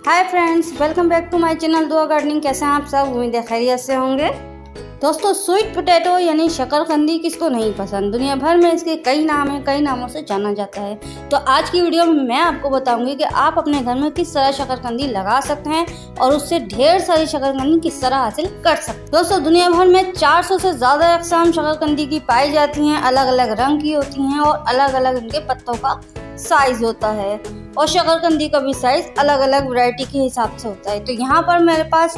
Hi friends, welcome back to my channel Dua gardening. कैसे हैं आप सब? उम्मीद है खैरियत से होंगे। दोस्तों, स्वीट पोटैटो यानी शकरकंदी किसको नहीं पसंद। दुनिया भर में इसके कई नाम हैं, कई नामों से जाना जाता है। तो आज की वीडियो में मैं आपको बताऊंगी कि आप अपने घर में किस तरह शकरकंदी लगा सकते हैं और उससे ढेर सारी शकरकंदी किस तरह हासिल कर सकते हैं। दोस्तों, दुनिया भर में 400 से ज़्यादा अक़साम शकरकंदी की पाई जाती हैं। अलग अलग रंग की होती हैं और अलग अलग इनके पत्तों का साइज होता है और शकरकंदी का भी साइज अलग अलग वैरायटी के हिसाब से होता है। तो यहाँ पर मेरे पास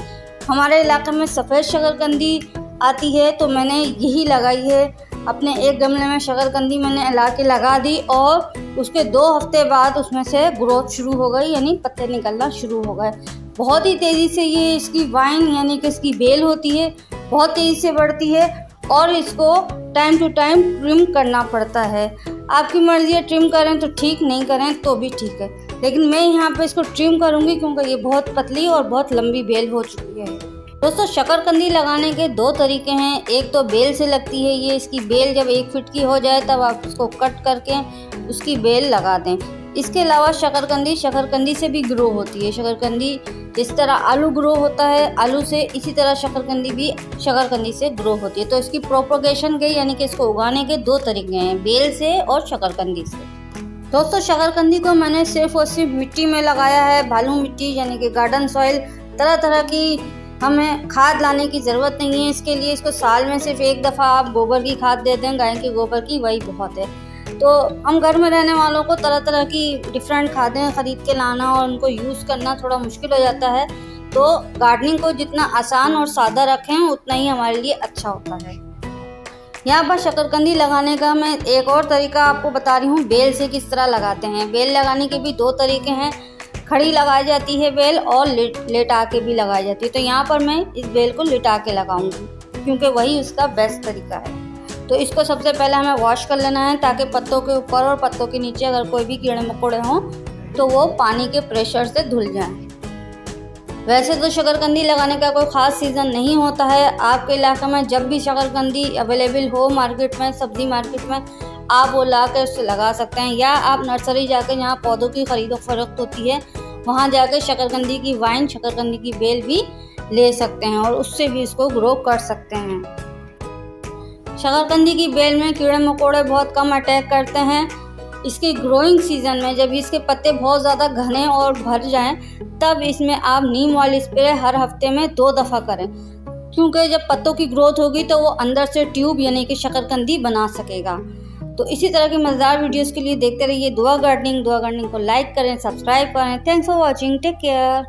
हमारे इलाके में सफ़ेद शकरकंदी आती है, तो मैंने यही लगाई है। अपने एक गमले में शकरकंदी मैंने ला के लगा दी और उसके 2 हफ्ते बाद उसमें से ग्रोथ शुरू हो गई, यानी पत्ते निकलना शुरू हो गए। बहुत ही तेज़ी से ये इसकी वाइन यानी कि इसकी बेल होती है, बहुत तेज़ी से बढ़ती है और इसको टाइम टू टाइम ट्रिम करना पड़ता है। आपकी मर्ज़ी है, ट्रिम करें तो ठीक, नहीं करें तो भी ठीक है, लेकिन मैं यहाँ पे इसको ट्रिम करूँगी क्योंकि ये बहुत पतली और बहुत लंबी बेल हो चुकी है। दोस्तों, शकरकंदी लगाने के 2 तरीके हैं। एक तो बेल से लगती है। ये इसकी बेल जब 1 फीट की हो जाए तब आप उसको कट करके उसकी बेल लगा दें। इसके अलावा शकरकंदी से भी ग्रो होती है। शकरकंदी जिस तरह आलू ग्रो होता है, आलू से इसी तरह शकरकंदी भी शकरकंदी से ग्रो होती है। तो इसकी प्रोपगेशन के यानी कि इसको उगाने के 2 तरीके हैं, बेल से और शकरकंदी से। दोस्तों, शकरकंदी को मैंने सिर्फ और सिर्फ मिट्टी में लगाया है, बालू मिट्टी यानी कि गार्डन सॉइल। तरह तरह की हमें खाद लाने की ज़रूरत नहीं है इसके लिए। इसको साल में सिर्फ 1 दफ़ा आप गोबर की खाद दे दें, गाय के गोबर की, वही बहुत है। तो हम घर में रहने वालों को तरह तरह की डिफरेंट खादें ख़रीद के लाना और उनको यूज़ करना थोड़ा मुश्किल हो जाता है। तो गार्डनिंग को जितना आसान और सादा रखें उतना ही हमारे लिए अच्छा होता है। यहाँ पर शकरकंदी लगाने का मैं एक और तरीका आपको बता रही हूँ, बेल से किस तरह लगाते हैं। बेल लगाने के भी 2 तरीके हैं। खड़ी लगाई जाती है बेल और लेटा के भी लगाई जाती है। तो यहाँ पर मैं इस बेल को लिटा के लगाऊंगी क्योंकि वही उसका बेस्ट तरीका है। तो इसको सबसे पहले हमें वॉश कर लेना है ताकि पत्तों के ऊपर और पत्तों के नीचे अगर कोई भी कीड़े मकोड़े हों तो वो पानी के प्रेशर से धुल जाएं। वैसे तो शकरकंदी लगाने का कोई ख़ास सीज़न नहीं होता है। आपके इलाके में जब भी शकरकंदी अवेलेबल हो मार्केट में, सब्ज़ी मार्केट में, आप वो ला कर उससे लगा सकते हैं। या आप नर्सरी जाकर जहाँ पौधों की खरीदो फरोख्त होती है वहाँ जाकर शकरकंदी की वाइन, शकरकंदी की बेल भी ले सकते हैं और उससे भी इसको ग्रो कर सकते हैं। शकरकंदी की बेल में कीड़े मकोड़े बहुत कम अटैक करते हैं। इसके ग्रोइंग सीजन में जब इसके पत्ते बहुत ज़्यादा घने और भर जाएं तब इसमें आप नीम ऑयल स्प्रे हर हफ्ते में 2 दफ़ा करें, क्योंकि जब पत्तों की ग्रोथ होगी तो वो अंदर से ट्यूब यानी कि शकरकंदी बना सकेगा। तो इसी तरह की मज़ेदार वीडियोस के लिए देखते रहिए दुआ गार्डनिंग। दुआ गार्डनिंग को लाइक करें, सब्सक्राइब करें। Thanks for watching, take care.